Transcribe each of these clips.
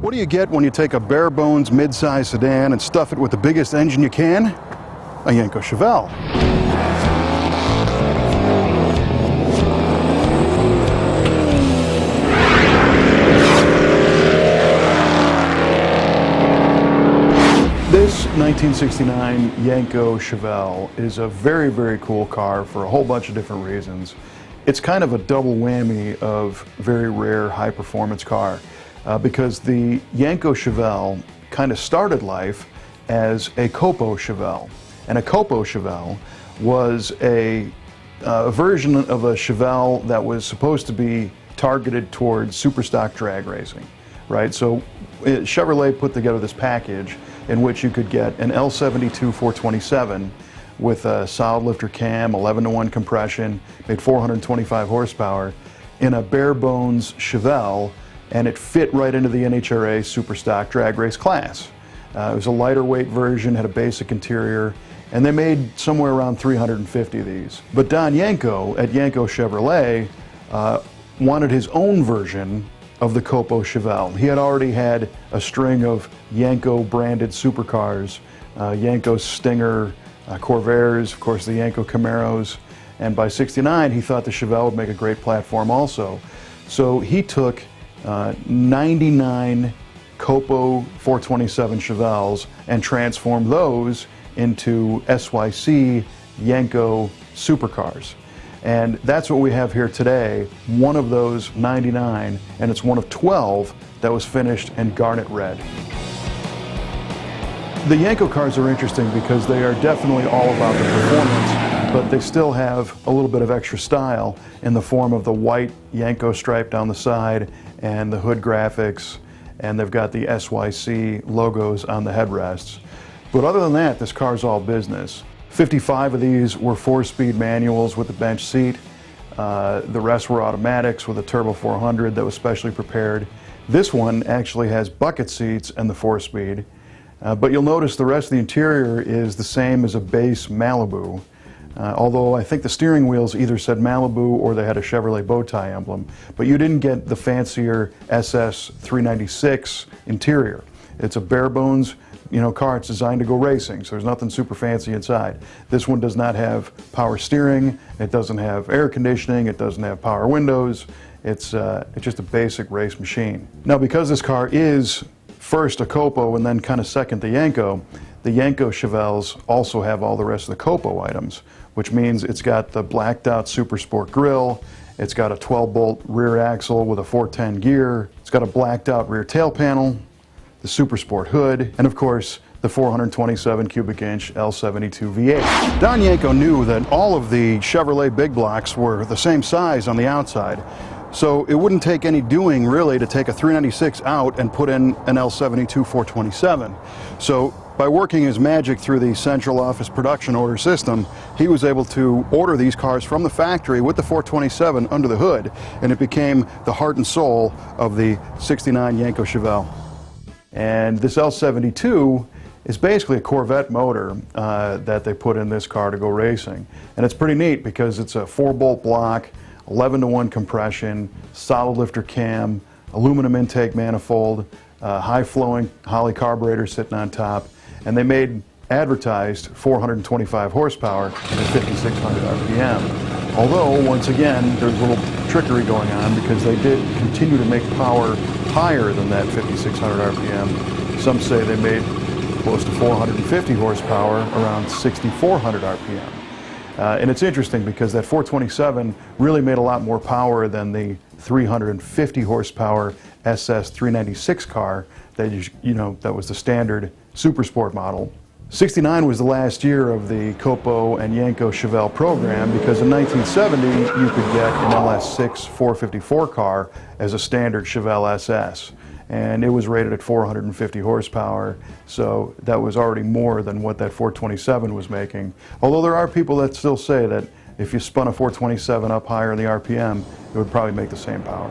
What do you get when you take a bare-bones mid-size sedan and stuff it with the biggest engine you can? A Yenko Chevelle. This 1969 Yenko Chevelle is a very, very cool car for a whole bunch of different reasons. It's kind of a double whammy of very rare high-performance car because the Yenko Chevelle kind of started life as a COPO Chevelle. And a COPO Chevelle was a version of a Chevelle that was supposed to be targeted towards superstock drag racing, right? So Chevrolet put together this package in which you could get an L72 427 with a solid lifter cam, 11-to-1 compression, made 425 horsepower in a bare bones Chevelle, and it fit right into the NHRA Superstock drag race class. It was a lighter weight version, had a basic interior, and they made somewhere around 350 of these. But Don Yenko at Yenko Chevrolet wanted his own version of the COPO Chevelle. He had already had a string of Yenko branded supercars, Yenko Stinger, Corvairs, of course the Yenko Camaros, and by '69 he thought the Chevelle would make a great platform also. So he took 99 COPO 427 Chevelles and transformed those into SYC Yenko supercars. And that's what we have here today, one of those 99, and it's one of 12 that was finished in Garnet Red. The Yenko cars are interesting because they are definitely all about the performance, but they still have a little bit of extra style in the form of the white Yenko stripe down the side and the hood graphics, and they've got the SYC logos on the headrests. But other than that, this car's all business. 55 of these were 4-speed manuals with a bench seat. The rest were automatics with a Turbo 400 that was specially prepared. This one actually has bucket seats and the 4-speed. But you'll notice the rest of the interior is the same as a base Malibu. Although I think the steering wheels either said Malibu or they had a Chevrolet bow tie emblem. But you didn't get the fancier SS 396 interior. It's a bare bones car. It's designed to go racing, so there's nothing super fancy inside. This one does not have power steering, it doesn't have air conditioning, it doesn't have power windows. It's just a basic race machine. Now, because this car is first a COPO and then kind of second the Yenko Chevelles also have all the rest of the COPO items, which means it's got the blacked out Super Sport grille, it's got a 12-bolt rear axle with a 410 gear, it's got a blacked out rear tail panel, the Super Sport hood, and of course the 427 cubic inch L72 V8. Don Yenko knew that all of the Chevrolet big blocks were the same size on the outside, so it wouldn't take any doing really to take a 396 out and put in an L72 427. So by working his magic through the central office production order system, he was able to order these cars from the factory with the 427 under the hood, and it became the heart and soul of the '69 Yenko Chevelle. And this L72 is basically a Corvette motor that they put in this car to go racing. And it's pretty neat because it's a 4-bolt block, 11-to-1 compression, solid lifter cam, aluminum intake manifold, high-flowing Holley carburetor sitting on top, and they advertised 425 horsepower at 5,600 RPM. Although, once again, there's a little trickery going on because they did continue to make power higher than that 5,600 RPM. Some say they made close to 450 horsepower around 6,400 RPM. And it's interesting because that 427 really made a lot more power than the 350 horsepower SS 396 car that that was the standard Super Sport model. '69 was the last year of the COPO and Yenko Chevelle program because in 1970 you could get an LS6 454 car as a standard Chevelle SS. And it was rated at 450 horsepower, so that was already more than what that 427 was making. Although there are people that still say that if you spun a 427 up higher in the RPM, it would probably make the same power.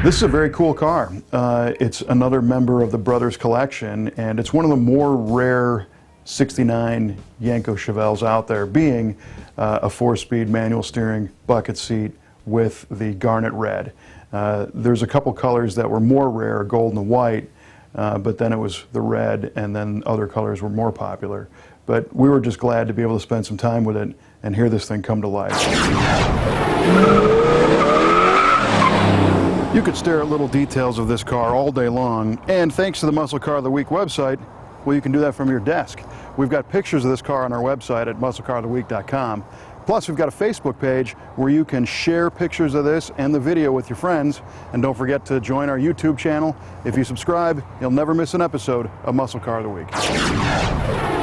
This is a very cool car. It's another member of the Brothers collection, and it's one of the more rare 69 Yenko Chevelles out there, being a 4-speed manual steering bucket seat with the Garnet Red. There's a couple colors that were more rare, gold and white, but then it was the red, and then other colors were more popular. But we were just glad to be able to spend some time with it and hear this thing come to life. You could stare at little details of this car all day long, and thanks to the Muscle Car of the Week website, well, you can do that from your desk. We've got pictures of this car on our website at musclecaroftheweek.com. Plus, we've got a Facebook page where you can share pictures of this and the video with your friends. And don't forget to join our YouTube channel. If you subscribe, you'll never miss an episode of Muscle Car of the Week.